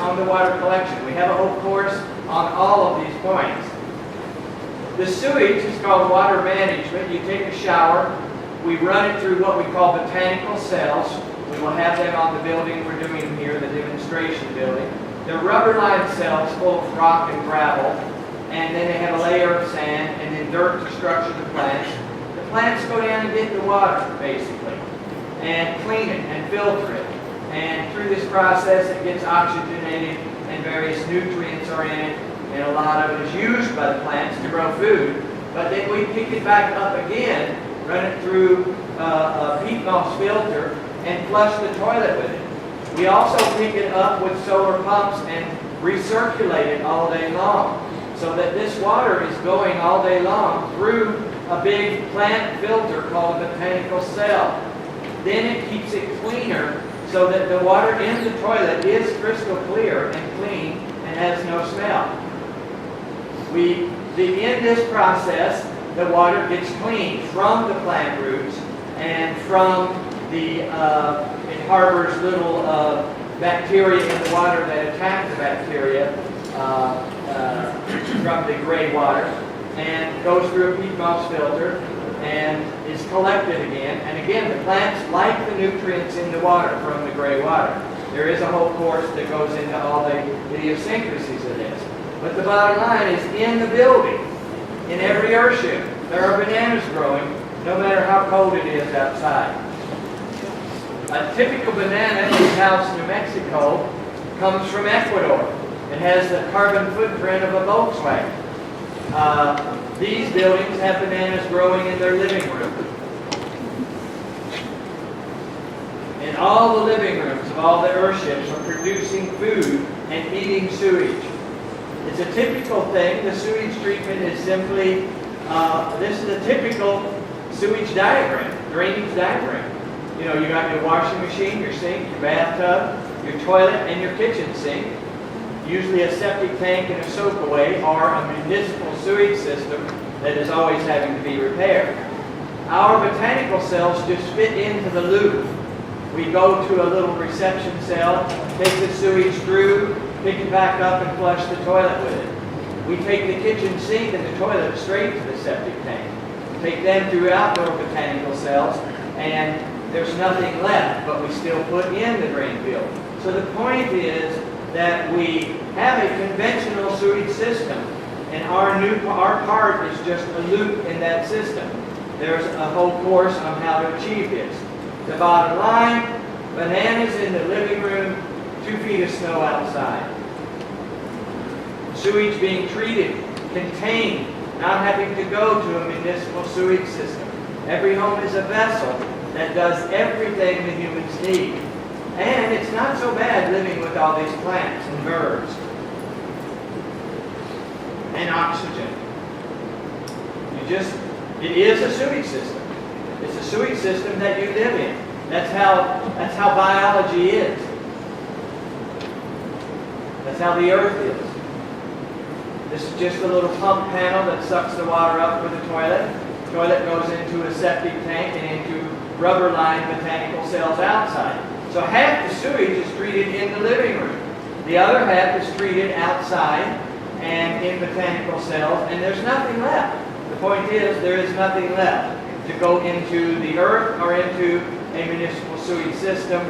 on the water collection. We have a whole course on all of these points. The sewage is called water management. You take a shower, we run it through what we call botanical cells. We will have them on the building we're doing here, the demonstration building. They're rubber-lined cells full of rock and gravel, and then they have a layer of sand and then dirt to structure the plants. The plants go down and get the water, basically, and clean it and filter it. And through this process, it gets oxygenated and various nutrients are in it, and a lot of it is used by the plants to grow food. But then we pick it back up again, run it through a peat moss filter, and flush the toilet with it. We also pick it up with solar pumps and recirculate it all day long, so that this water is going all day long through a big plant filter called a botanical cell. Then it keeps it cleaner so that the water in the toilet is crystal clear and clean and has no smell. In this process, the water gets cleaned from the plant roots and from it harbors little bacteria in the water that attack the bacteria from the gray water, and goes through a peat moss filter and is collected again. And again, the plants like the nutrients in the water from the gray water. There is a whole course that goes into all the idiosyncrasies of this. But the bottom line is, in the building, in every Earthship, there are bananas growing, no matter how cold it is outside. A typical banana in Taos, New Mexico, comes from Ecuador. It has the carbon footprint of a Volkswagen. These buildings have bananas growing in their living room. And all the living rooms of all the Earthships are producing food and eating sewage. It's a typical thing. The sewage treatment is simply, this is a typical sewage diagram, drainage diagram. You know, you got your washing machine, your sink, your bathtub, your toilet, and your kitchen sink. Usually a septic tank and a soak-away, or a municipal sewage system that is always having to be repaired. Our botanical cells just fit into the loop. We go to a little reception cell, take the sewage through, pick it back up, and flush the toilet with it. We take the kitchen sink and the toilet straight to the septic tank. Take them through outdoor botanical cells, and there's nothing left, but we still put in the drain field. So the point is that we have a conventional sewage system, and our part is just a loop in that system. There's a whole course on how to achieve this. The bottom line, bananas in the living room, 2 feet of snow outside. Sewage being treated, contained, not having to go to a municipal sewage system. Every home is a vessel that does everything the humans need. And it's not so bad living with all these plants and birds. And oxygen. It is a sewage system. It's a sewage system that you live in. That's how biology is. That's how the earth is. This is just a little pump panel that sucks the water up for the toilet. The toilet goes into a septic tank and into rubber-lined botanical cells outside. So half the sewage is treated in the living room. The other half is treated outside and in botanical cells, and there's nothing left. The point is, there is nothing left to go into the earth or into a municipal sewage system.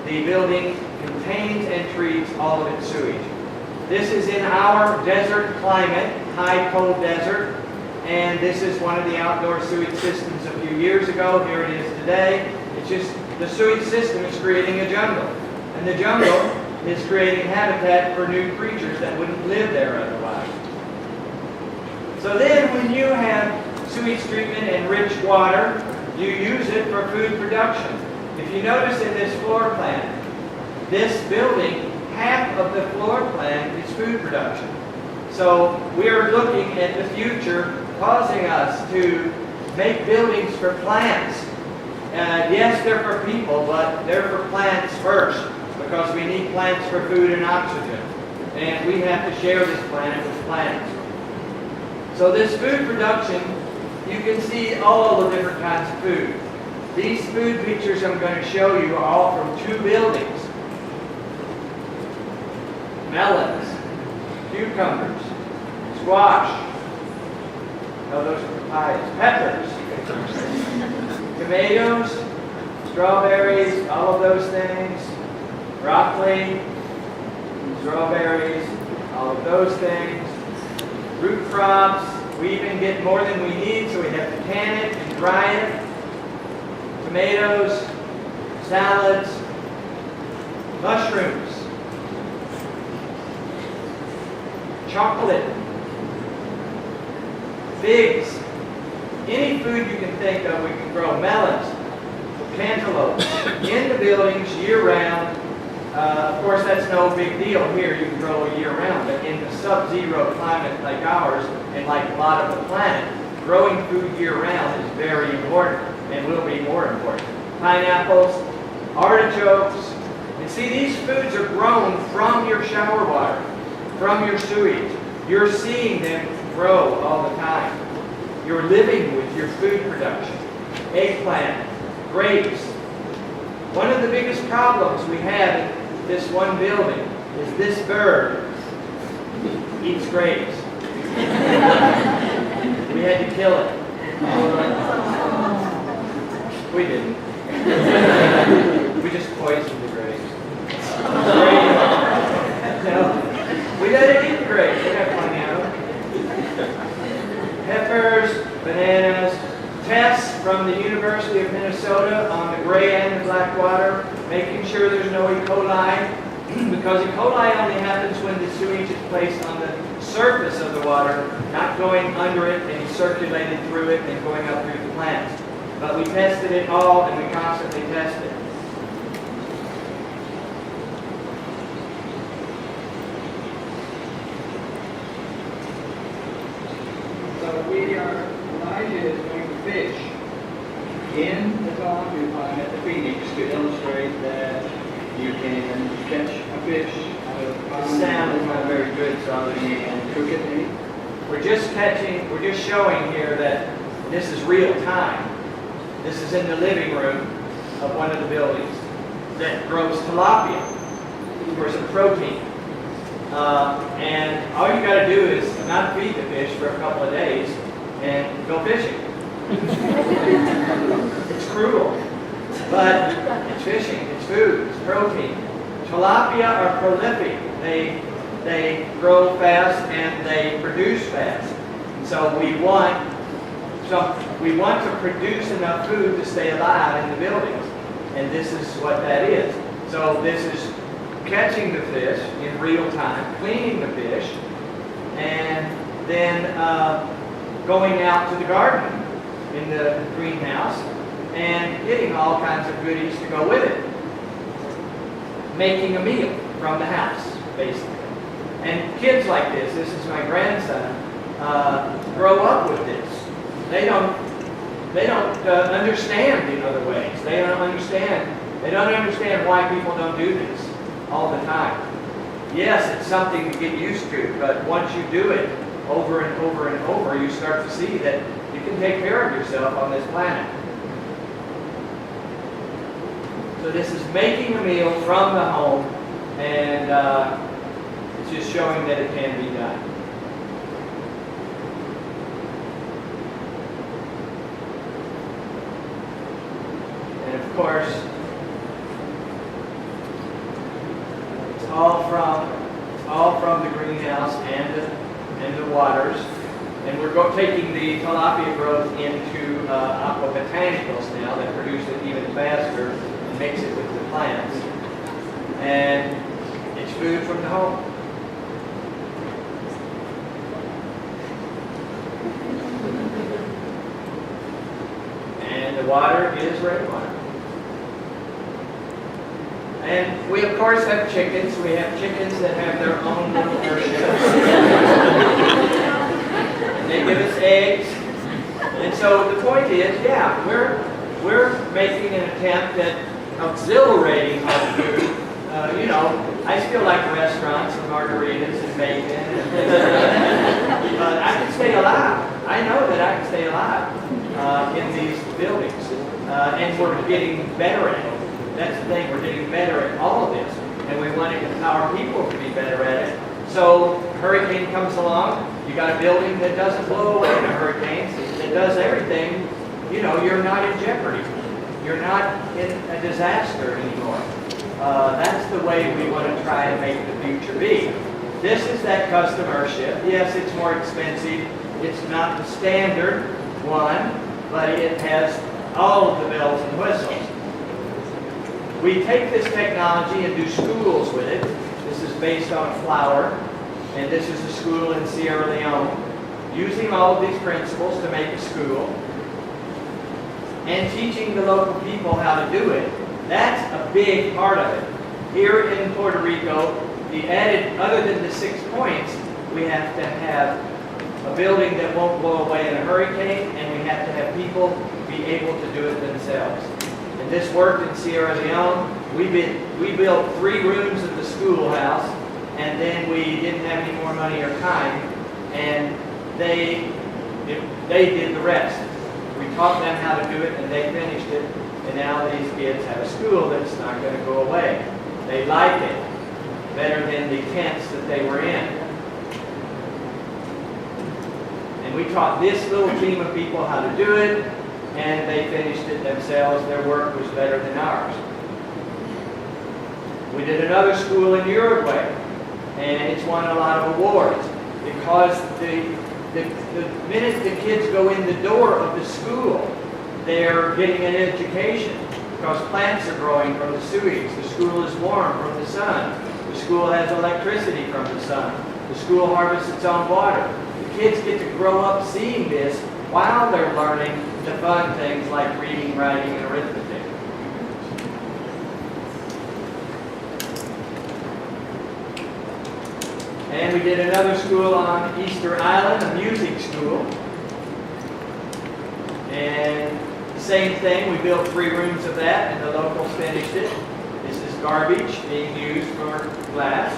The building contains and treats all of its sewage. This is in our desert climate, high cold desert, and this is one of the outdoor sewage systems a few years ago. Here it is today. It's just the sewage system is creating a jungle, and the jungle is creating habitat for new creatures that wouldn't live there otherwise. So then when you have sewage treatment and rich water, you use it for food production. If you notice in this floor plan, this building, half of the floor plan is food production. So we're looking at the future causing us to make buildings for plants. Yes, they're for people, but they're for plants first, because we need plants for food and oxygen. And we have to share this planet with plants. So this food production, you can see all the different kinds of food. These food pictures I'm going to show you are all from 2 buildings. melons, cucumbers, squash, no, those are papayas, peppers, tomatoes, strawberries, all of those things, broccoli, strawberries, all of those things, root crops. We even get more than we need, so we have to can it and dry it. Tomatoes, salads, mushrooms, chocolate, figs, any food you can think of we can grow. Melons, cantaloupe, in the buildings year-round. Of course, that's no big deal here. You can grow year-round, but in the sub-zero climate like ours, and like a lot of the planet, growing food year-round is very important, and will be more important. Pineapples, artichokes, and see, these foods are grown from your shower water, from your sewage. You're seeing them grow all the time. You're living with your food production. Eggplant, grapes. One of the biggest problems we have in this one building is this bird eats grapes. We had to kill it. We didn't. We just poisoned the grapes. No, we let it eat the grapes. We have plenty of them. Peppers, bananas. Tests from the University of Minnesota on the gray and the black water, making sure there's no E. coli, because E. coli only happens when the sewage is placed on the surface of the water, not going under it and circulated through it and going up through the plants. But we tested it all, and we constantly test it. So Elijah is going to fish in the Columbia pond at the Phoenix to illustrate that you can catch a fish out of the The pond. sound is not very good, so I'm just And cook it and eat. we're just showing here that this is real time. This is in the living room of one of the buildings that grows tilapia. For some protein. And all you got to do is not feed the fish for a couple of days and go fishing. It's cruel, but it's fishing, it's food, it's protein. Tilapia are prolific. They grow fast and they produce fast. And so we want to produce enough food to stay alive in the buildings. And this is what that is. So this is catching the fish in real time, cleaning the fish, and then going out to the garden in the greenhouse and getting all kinds of goodies to go with it. Making a meal from the house, basically. And kids like this is my grandson, grow up with this. They don't understand the other ways. They don't understand why people don't do this all the time. Yes, it's something to get used to, but once you do it over and over and over, you start to see that you can take care of yourself on this planet. So this is making a meal from the home, and it's just showing that it can be done. And of course, all from the greenhouse and the waters, and we're taking the tilapia growth into aqua botanicals now that produce it even faster and mix it with the plants, and it's food from the home. And the water is rainwater. And we, of course, have chickens. We have chickens that have their own little Earthships. And they give us eggs. And so the point is, yeah, we're making an attempt at exhilarating our food. I still like restaurants and margaritas and bacon. But I can stay alive. I know that I can stay alive in these buildings. And we're getting better at it. That's the thing, we're getting better at all of this. And we want to empower people to be better at it So hurricane comes along, you got a building that doesn't blow away in a hurricane, that does everything, you know, you're not in jeopardy. You're not in a disaster anymore. That's the way we want to try and make the future be. This is that custom Earthship. Yes, it's more expensive. It's not the standard one, but it has all of the bells and whistles. We take this technology and do schools with it. This is based on flour, and this is a school in Sierra Leone. Using all of these principles to make a school and teaching the local people how to do it. That's a big part of it. Here in Puerto Rico, the added, other than the 6 points, we have to have a building that won't blow away in a hurricane, and we have to have people be able to do it themselves. And this worked in Sierra Leone. We built 3 rooms of the schoolhouse, and then we didn't have any more money or time, and they did the rest. We taught them how to do it, and they finished it, and now these kids have a school that's not going to go away. They like it better than the tents that they were in. And we taught this little team of people how to do it, and they finished it themselves. Their work was better than ours. We did another school in Uruguay, and it's won a lot of awards because the minute the kids go in the door of the school, they're getting an education because plants are growing from the sewage. The school is warm from the sun. The school has electricity from the sun. The school harvests its own water. The kids get to grow up seeing this while they're learning the fun things like reading, writing, and arithmetic. And we did another school on Easter Island, a music school. And the same thing, we built 3 rooms of that, and the locals finished it. This is garbage being used for glass.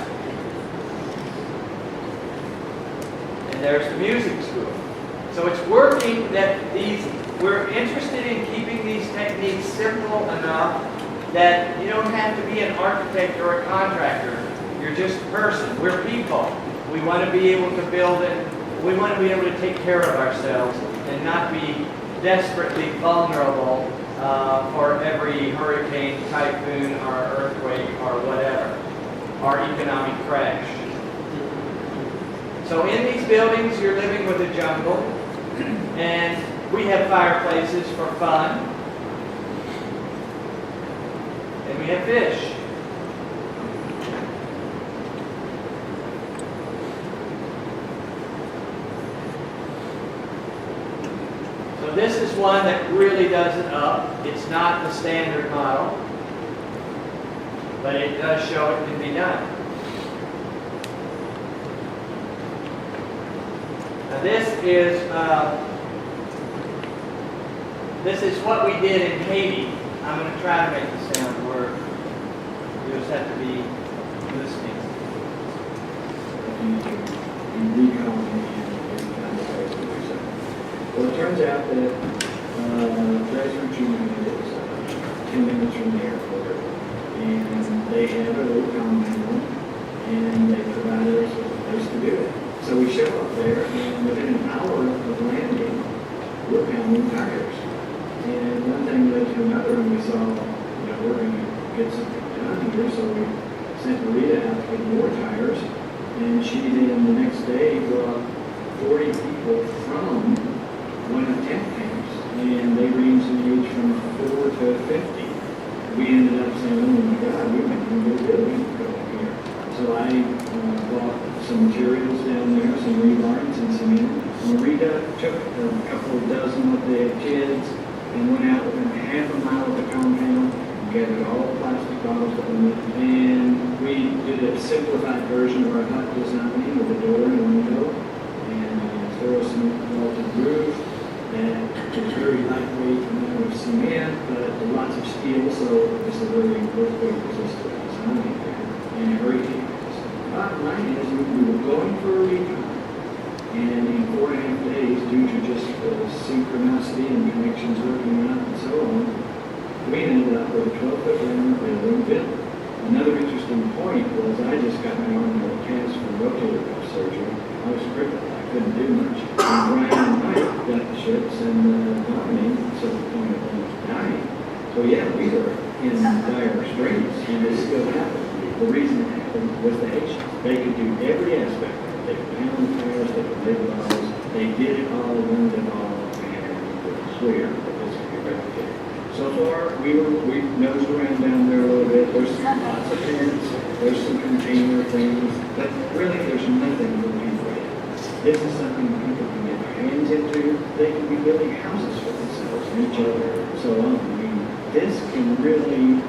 And there's the music school. So it's working that we're interested in keeping these techniques simple enough that you don't have to be an architect or a contractor. You're just a person. We're people. We want to be able to build it. We want to be able to take care of ourselves and not be desperately vulnerable for every hurricane, typhoon, or earthquake, or whatever, or economic crash. So in these buildings, you're living with a jungle, and we have fireplaces for fun, and we have fish. So this is one that really does it up. It's not the standard model, but it does show it can be done. Now this is what we did in Haiti. I'm going to try to make the sound work. You just have to be listening. Well, it turns out that President United is 10 minutes from the airport, and they have a little compound, and they provided us with a place to do it. So we show up there, and within an hour of landing, we're pounding tires. And one thing led to another, and we saw, we're going to get something done here, so we sent Rita out to get more tires, and she then the next day brought 40 people from one of the tent camps, and they ranged in age from 4 to 50. We ended up saying, oh my God, we might need a building going here. So I bought some materials down there, some rebarns and cement. Rita took a couple of dozen of the kids and went out within half a mile of the compound, gathered all the plastic bottles that we needed, and we did a simplified version of our hut design with a door and a window, and there was some vaulted roof. And it's very lightweight amount of cement, but lots of steel, so it's a very earthquake resistant design there. And hurricane resistant. Bottom line is we were going for a recon, and in 4.5 days, due to just synchronicity and connections working out and so on, we ended up with a 12-foot round building built. Another interesting point was I just got my arm in a cast for rotator cuff surgery. I was crippled. I couldn't do much. And Brian and Mike got the ships, and Dominic, so the point of almost dying. So yeah, we were in dire straits, and it still happened. The reason it happened was the Haitians. They could do every aspect of it. They could pound tires, they could live laws, they did it all, learned it all, and it was clear that this could be replicated. So far, we nosed around down there a little bit. There's lots of tents, there's some container things, but really there's nothing for people. This is something people can get their hands into. They can be building houses for themselves and each other and so on. I mean, this can really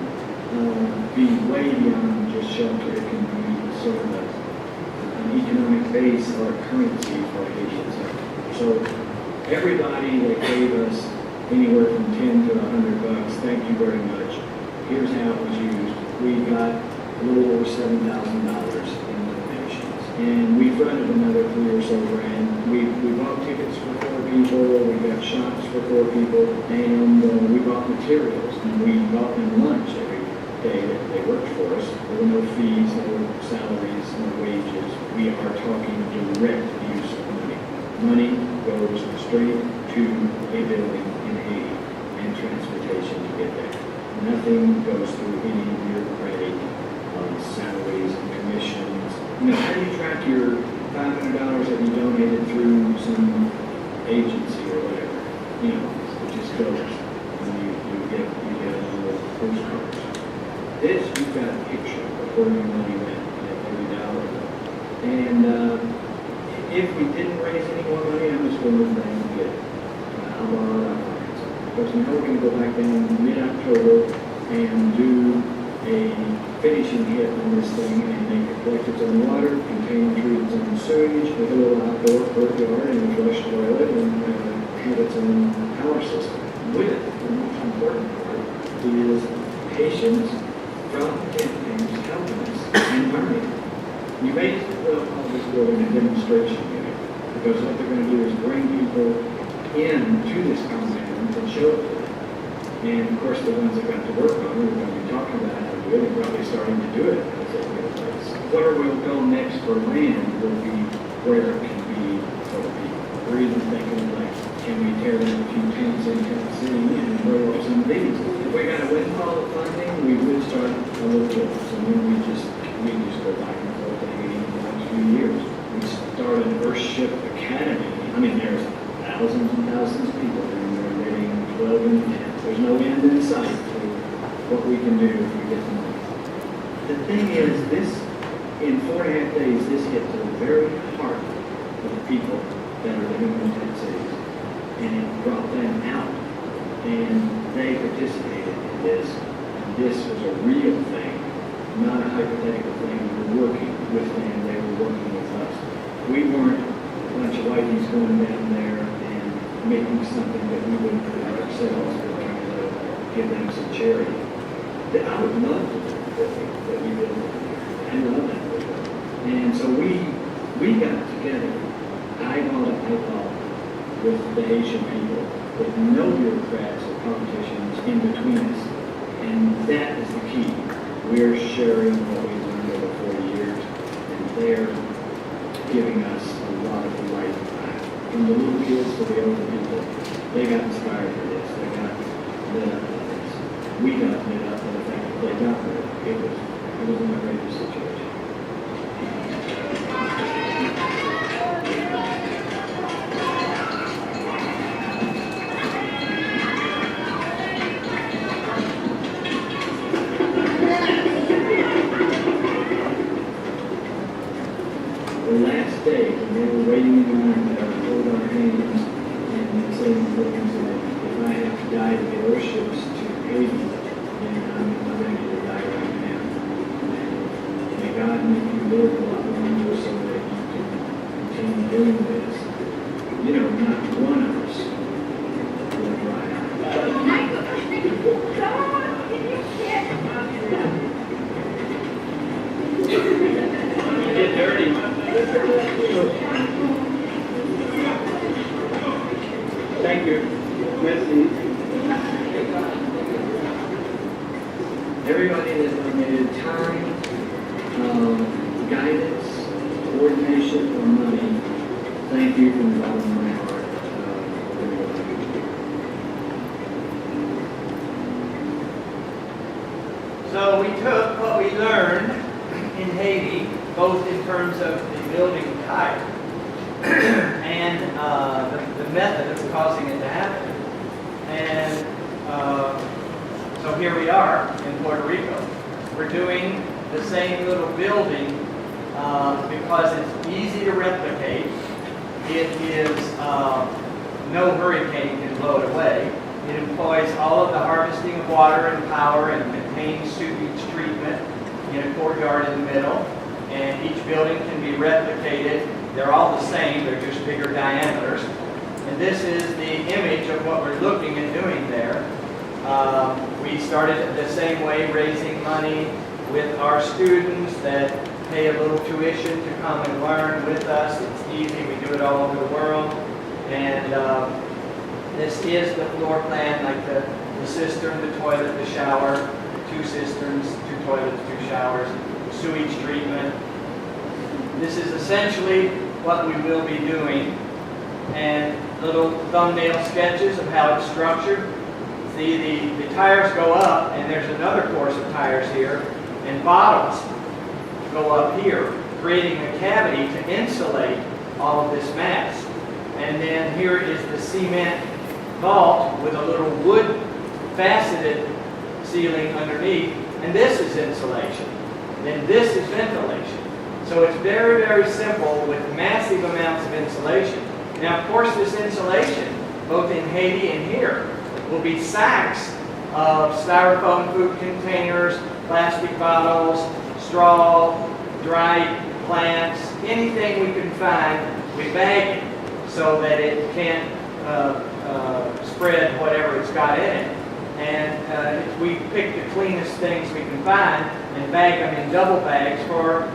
be way beyond just shelter. It can be sort of an economic base or a currency for Haitians. So everybody that gave us anywhere from 10 to $100, thank you very much. Here's how it was used. We got a little over $7,000 in donations. And we fronted another 3 or so grand. We bought tickets for 4 people, we got shots for 4 people, and we bought materials. And we bought them lunch every day that they worked for us. There were no fees, no salaries, no wages. We are talking direct use of money. Money goes straight to a building in Haiti and transportation to get there. Nothing goes through any bureaucratic salaries and commissions. You know, how do you track your $500 that you donated through some agency or whatever? You know, it just goes. And you get a little postcards. This, you've got a picture of where your money went at every dollar. And if we didn't raise any more money, I'm just going to look back and get it. I'll borrow our finance. Because now we're going to go back down mid-October and do a finishing hit on this thing and make it collect its own water, contain treat its own sewage, with a little outdoor courtyard and a flush toilet, and have its own power system. With it, the most important part is patients from campaigns helping us and learning. You may as well call this building a demonstration unit, because what they're going to do is bring people into this compound and show it to them. And of course, the ones that got to work on it are going to be talking about how to do it and probably starting to do it as they get a place. Where we'll go next for land will be where it can be for the people. We're even thinking like, can we tear down a few tents in Tennessee and throw up some of these? If we got a windfall of funding, we would start a little bit. So then we just go back and forth to Haiti in the next few years. We started an Earthship Academy. I mean, there's thousands and thousands of people down there living 12 and 10. There's no end in sight to what we can do if we get the money. The thing is, this, in 4.5 days, this hit to the very heart of the people that are living in tent cities. And it brought them out. And they participated in this. And this was a real thing, not a hypothetical thing. We were working with them, they were working with us. We weren't a bunch of whiteys going down there and making something that we wouldn't do ourselves or trying to give them some charity. I would love to do the building that we built here. I love that building. And so we got together, eyeball to eyeball, with the Haitian people, with no bureaucrats or politicians in between us. And that is the key. We're sharing what we've learned over 40 years, and they're giving us a lot of light back. From the little kids to the older people, they got inspired for this. They got lit up for this. We got lit up for the fact that they got lit up. It was an outrageous situation. The last day, when they were waiting in line to hold our hands and saying things like, if I have to die to get Earthships to Haiti, then I'm ready to die right now. And may God make you live a lot longer so that you can continue doing this. You know, not one of us will dry out. Get dirty. Thank you. Merci. Everybody that donated time, guidance, Earthship more money. Thank you from the bottom of my heart. So we took what we learned in Haiti, both in terms of the building type and the method of causing it to happen. And so here we are in Puerto Rico. We're doing the same little building because it's easy to replicate. It is no hurricane can blow it away. It employs all of the harvesting of water and power and contains sewage treatment in a courtyard in the middle. And each building can be replicated. They're all the same, they're just bigger diameters. And this is the image of what we're looking at doing there. We started the same way, raising money with our students that pay a little tuition to come and learn with us. It's easy, we do it all over the world. And this is the floor plan, like the cistern, the toilet, the shower, 2 cisterns, 2 toilets, 2 showers, sewage treatment. This is essentially what we will be doing, and little thumbnail sketches of how it's structured. See, the tires go up, and there's another course of tires here, and bottles go up here, creating a cavity to insulate all of this mass. And then here is the cement vault with a little wood faceted ceiling underneath, and this is insulation. Then this is ventilation. So it's very, very simple with massive amounts of insulation. Now, of course, this insulation, both in Haiti and here, will be sacks of styrofoam food containers, plastic bottles, straw, dried plants, anything we can find, we bag it so that it can't spread whatever it's got in it. And we pick the cleanest things we can find and bag them in double bags for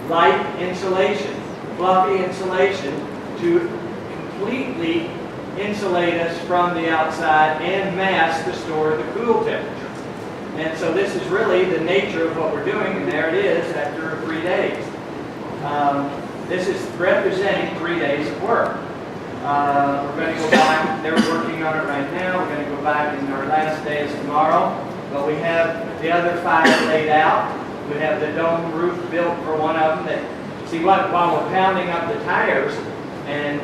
light insulation, fluffy insulation to completely insulate us from the outside and mask to store the cool temperature. And so this is really the nature of what we're doing, and there it is after 3 days. This is representing 3 days of work. We're going to go back, they're working on it right now, we're going to go back, and our last day is tomorrow, but we have the other 5 laid out. We have the dome roof built for one of them. That, see, while we're pounding up the tires and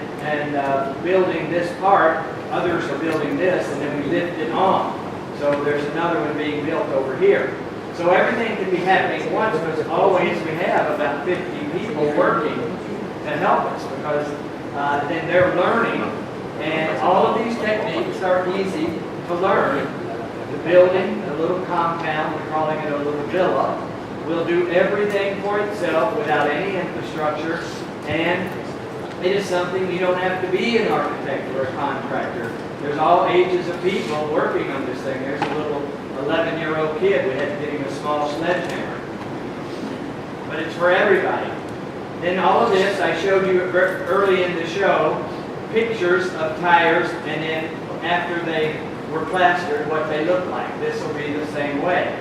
building this part, others are building this, and then we lift it on. So there's another one being built over here. So everything can be happening at once, because always we have about 50 people working to help us, because then they're learning, and all of these techniques are easy to learn. The building, a little compound, we're calling it a little villa, will do everything for itself without any infrastructure, and it is something you don't have to be an architect or a contractor. There's all ages of people working on this thing. There's a little 11-year-old kid. We had to get him a small sledgehammer. But it's for everybody. Then all of this, I showed you early in the show, pictures of tires, and then after they were plastered, what they look like. This will be the same way.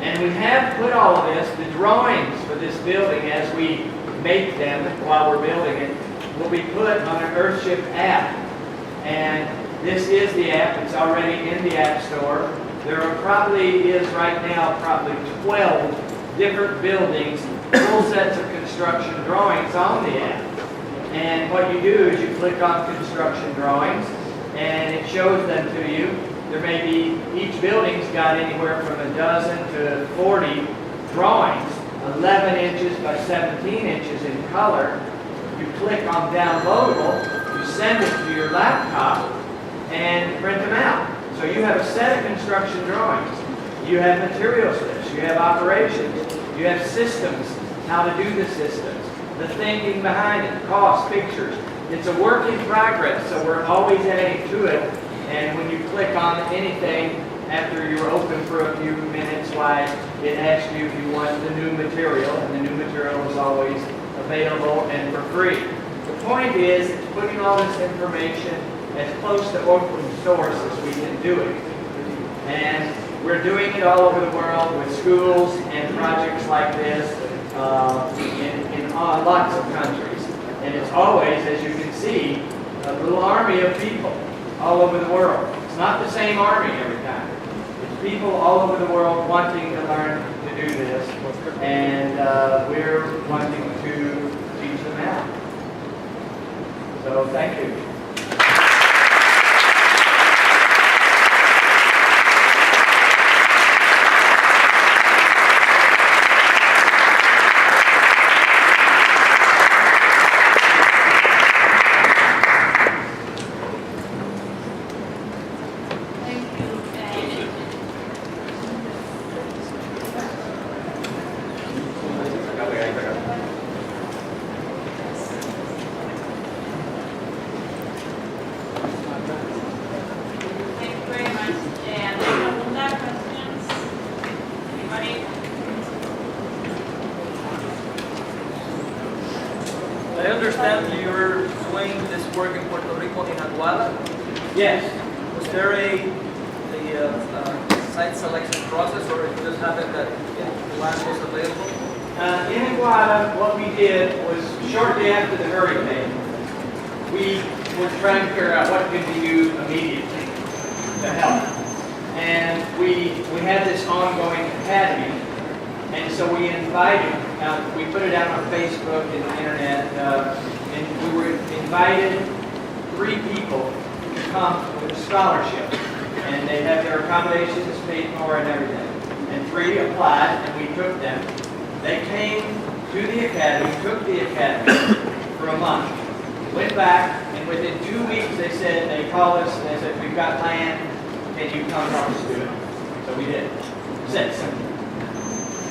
And we have put all of this, the drawings for this building as we make them while we're building it, will be put on an Earthship app. And this is the app. It's already in the App Store. There are probably right now 12 different buildings, full sets of construction drawings on the app. And what you do is you click on construction drawings, and it shows them to you. There may be, each building's got anywhere from a dozen to 40 drawings, 11 inches by 17 inches in color. You click on downloadable, you send it to your laptop, and print them out. So you have a set of construction drawings. You have materials lists, you have operations, you have systems, how to do the systems, the thinking behind it, cost, pictures. It's a work in progress, so we're always adding to it. And when you click on anything after you're open for a few minutes, why it asks you if you want the new material, and the new material is always available and for free. The point is, it's putting all this information as close to open source as we can do it. And we're doing it all over the world with schools and projects like this in lots of countries. And it's always, as you can see, a little army of people all over the world. It's not the same army every time. It's people all over the world wanting to learn to do this, and we're wanting to teach them how. So thank you. I understand you're doing this work in Puerto Rico in Aguada. Yes. Was there a site selection process, or it just happened that the land was available? In Aguada, what we did was shortly after the hurricane, we were trying to figure out what could we do immediately to help. And we had this ongoing academy, and so we invited, we put it out on Facebook and the internet, and we were invited 3 people to come with a scholarship. And they had their accommodations paid for and everything. And 3 applied, and we took them. They came to the academy, took the academy for a month, went back, and within 2 weeks they called us and they said, "We've got land, can you come help us do it?" So we did. Said simple.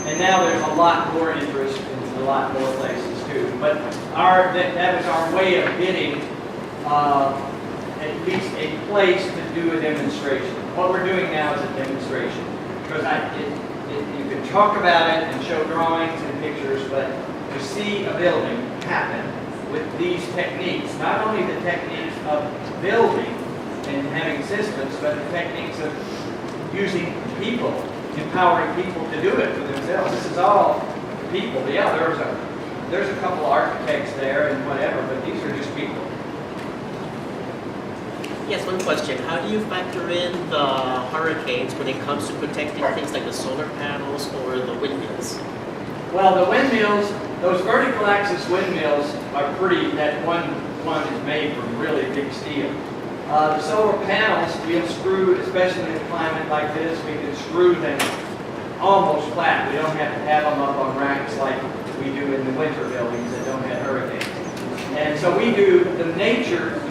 And now there's a lot more interest in a lot more places too. But that was our way of getting at least a place to do a demonstration. What we're doing now is a demonstration. Because you can talk about it and show drawings and pictures, but to see a building happen with these techniques, not only the techniques of building and having systems, but the techniques of using people, empowering people to do it for themselves. This is all people. Yeah, there's a couple architects there and whatever, but these are just people. Yes, one question. How do you factor in the hurricanes when it comes to protecting things like the solar panels or the windmills? Well, the windmills, those vertical axis windmills are pretty, that one is made from really big steel. The solar panels, we'll screw, especially in a climate like this, we can screw them almost flat. We don't have to have them up on racks like we do in the winter buildings that don't have hurricanes. And so we do, the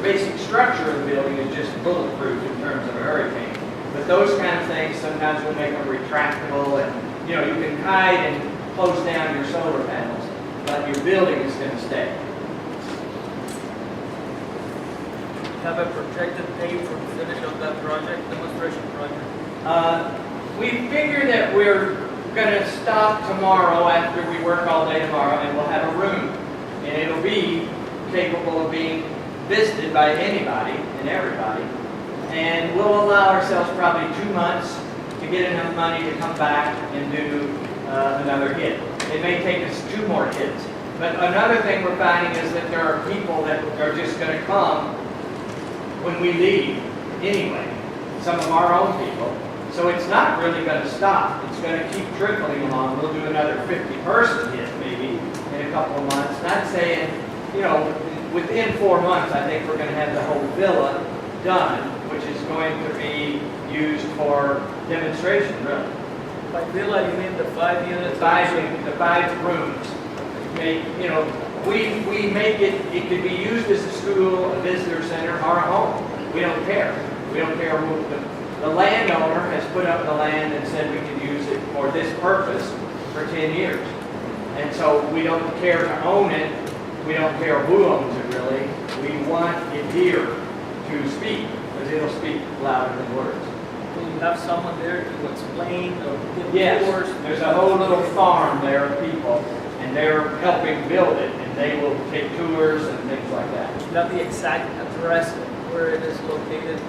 basic structure of the building is just bulletproof in terms of a hurricane. But those kind of things, sometimes we'll make them retractable, and you can hide and close down your solar panels, but your building is going to stay. Have a projected date for the finish of that project, demonstration project? We figure that we're going to stop tomorrow after we work all day tomorrow, and we'll have a room. And it'll be capable of being visited by anybody and everybody. And we'll allow ourselves probably 2 months to get enough money to come back and do another hit. It may take us 2 more hits. But another thing we're finding is that there are people that are just going to come when we leave anyway, some of our own people. So it's not really going to stop. It's going to keep trickling along. We'll do another 50-person hit maybe in a couple of months. Not saying, within 4 months I think we're going to have the whole villa done, which is going to be used for demonstration, really. By villa, you mean the 5 units? The 5 rooms. We make it could be used as a school, a visitor center, or a home. We don't care. We don't care who the landowner has put up the land and said we can use it for this purpose for 10 years. And so we don't care to own it. We don't care who owns it, really. We want it here to speak, because it'll speak louder than words. Will you have someone there to explain or give Yes, tours? there's a whole little farm there of people, and they're helping build it, and they will take tours and things like that. Not the exact address where it is located.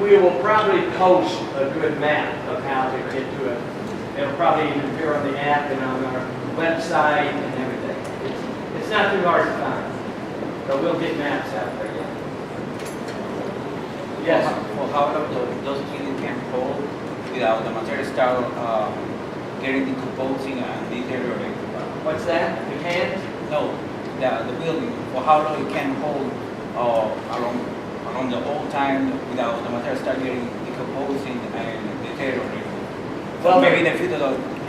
We will probably post a good map of how to get to it. It'll probably even appear on the app and on our website and everything. It's not too hard to find. So we'll get maps out there, yeah. Yes? For how long those buildings can hold without the material start getting decomposing and deteriorating? What's that? The cans? No, the building, for how long it can hold around the whole time without the material start getting decomposing and deteriorating? Well, So maybe in the future,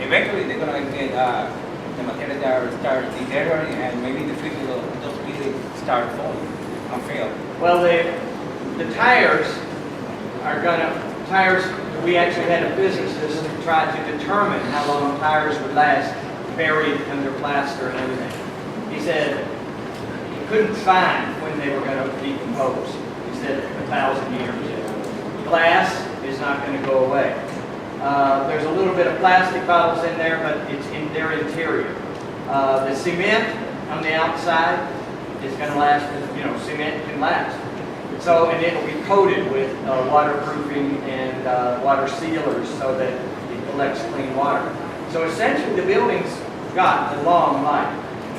eventually they're gonna get the material that start deteriorating, and maybe in the future those buildings start falling and fail. Well, the tires are we actually had a physicist who tried to determine how long tires would last buried under plaster and everything. He said he couldn't find when they were going to decompose. He said 1,000 years. Glass is not going to go away. There's a little bit of plastic bottles in there, but it's in their interior. The cement on the outside is going to last, cement can last. So, and it will be coated with waterproofing and water sealers so that it collects clean water. So essentially the building's got a long life.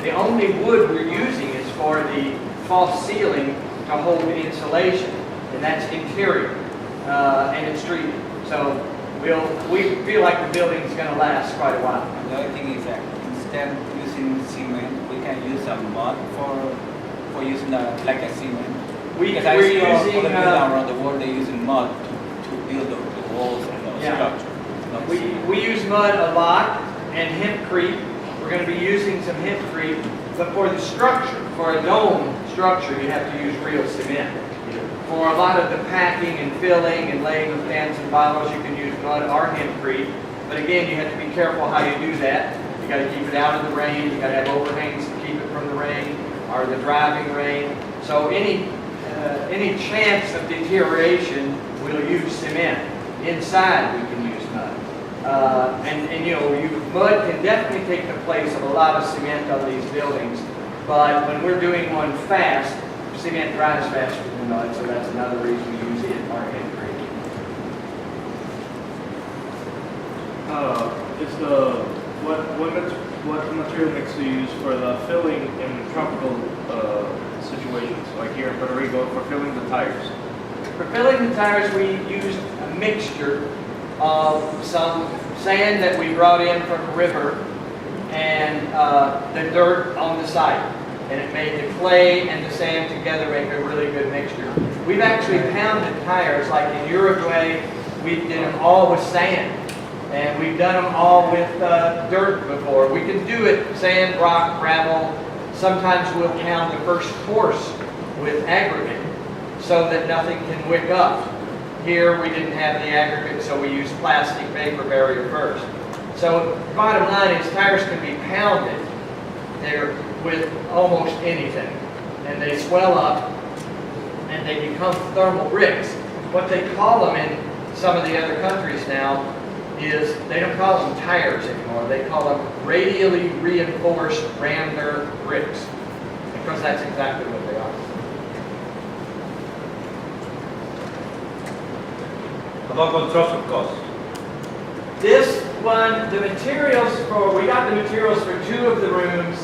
The only wood we're using is for the false ceiling to hold the insulation, and that's interior, and it's treated. So we feel like the building's going to last quite a while. The other thing is that instead of using cement, we can use some mud for using like a cement. Because I see all the buildings around the world, they're using mud to build the walls and the structure. We use mud a lot, and hempcrete. We're going to be using some hempcrete, but for the structure, for a dome structure, you have to use real cement. For a lot of the packing and filling and laying of cans and bottles, you can use mud or hempcrete. But again, you have to be careful how you do that. You got to keep it out of the rain. You got to have overhangs to keep it from the rain or the driving rain. So any chance of deterioration, we'll use cement. Inside, we can use mud. Mud can definitely take the place of a lot of cement on these buildings. But when we're doing one fast, cement dries faster than mud, so that's another reason we use it or hempcrete. What material mix do you use for the filling in tropical situations, like here in Puerto Rico, for filling the tires? For filling the tires, we used a mixture of some sand that we brought in from a river and the dirt on the site. And it made the clay and the sand together make a really good mixture. We've actually pounded tires, like in Uruguay, we did them all with sand. And we've done them all with dirt before. We can do it sand, rock, gravel. Sometimes we'll pound the first course with aggregate so that nothing can wick up. Here we didn't have the aggregate, so we used plastic vapor barrier first. So bottom line is tires can be pounded there with almost anything. And they swell up and they become thermal bricks. What they call them in some of the other countries now is they don't call them tires anymore. They call them radially reinforced rammed bricks, because that's exactly what they are. About construction costs. This one, the materials we got the materials for 2 of the rooms,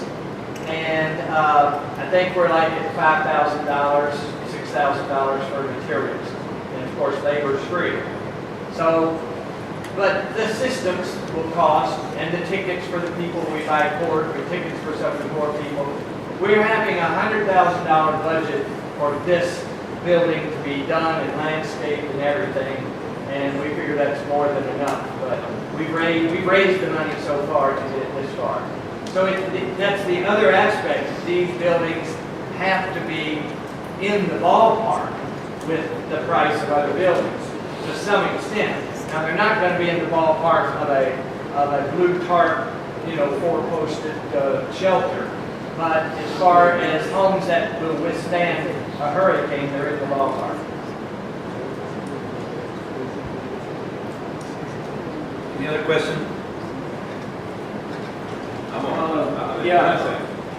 and I think we're like at $5,000, $6,000 for materials, and of course labor's free. So. But the systems will cost, and the tickets for the people we buy for, the tickets for some of the poor people. We're having a $100,000 budget for this building to be done and landscaped and everything, and we figure that's more than enough. But we've raised the money so far to get this far. So that's the other aspect. These buildings have to be in the ballpark with the price of other buildings to some extent. Now they're not going to be in the ballpark of a blue tarp, 4-posted shelter. But as far as homes that will withstand a hurricane, they're in the ballpark. Any other question?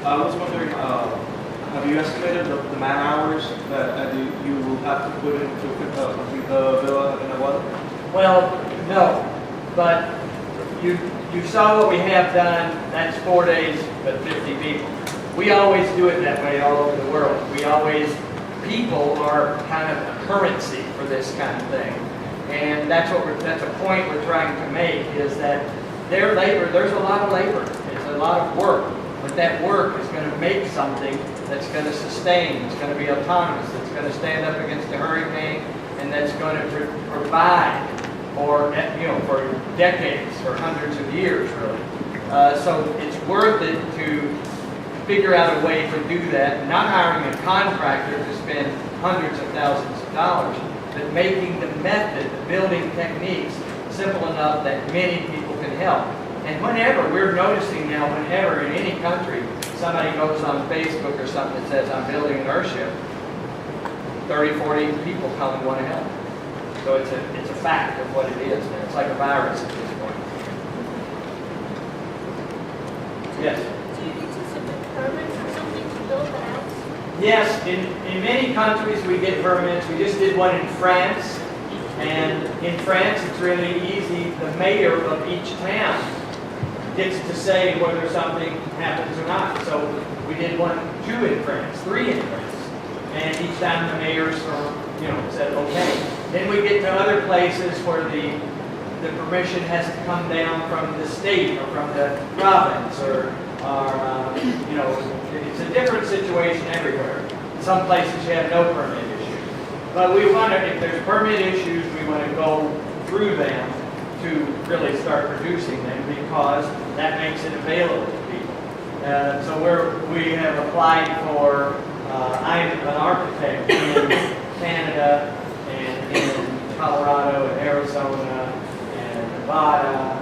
I was wondering, Have you estimated the man hours that you will have to put into complete the villa in Aguada? Well, no, but you saw what we have done, that's 4 days, but 50 people. We always do it that way all over the world. People are kind of a currency for this kind of thing. And that's a point we're trying to make, is that their labor, there's a lot of labor, it's a lot of work, but that work is going to make something that's going to sustain, it's going to be autonomous, it's going to stand up against a hurricane, and that's going to provide for decades, for hundreds of years, really. So it's worth it to figure out a way to do that, not hiring a contractor to spend hundreds of thousands of dollars, but making the method, the building techniques, simple enough that many people can help. And we're noticing now, whenever in any country, somebody goes on Facebook or something that says, I'm building an Earthship, 30, 40 people come and want to help. So it's a fact of what it is now. It's like a virus at this point. Yes? Do you need to submit permits or something to build the house? Yes, in many countries we get permits. We just did one in France. And in France it's really easy. The mayor of each town gets to say whether something happens or not. So we did 2 in France, 3 in France. And each time the mayors said okay. Then we get to other places where the permission has to come down from the state or from the province or it's a different situation everywhere. In some places you have no permit issues. But we want to, if there's permit issues, we want to go through them to really start producing them, because that makes it available to people. So we have applied for, I'm an architect in Canada and in Colorado and Arizona and Nevada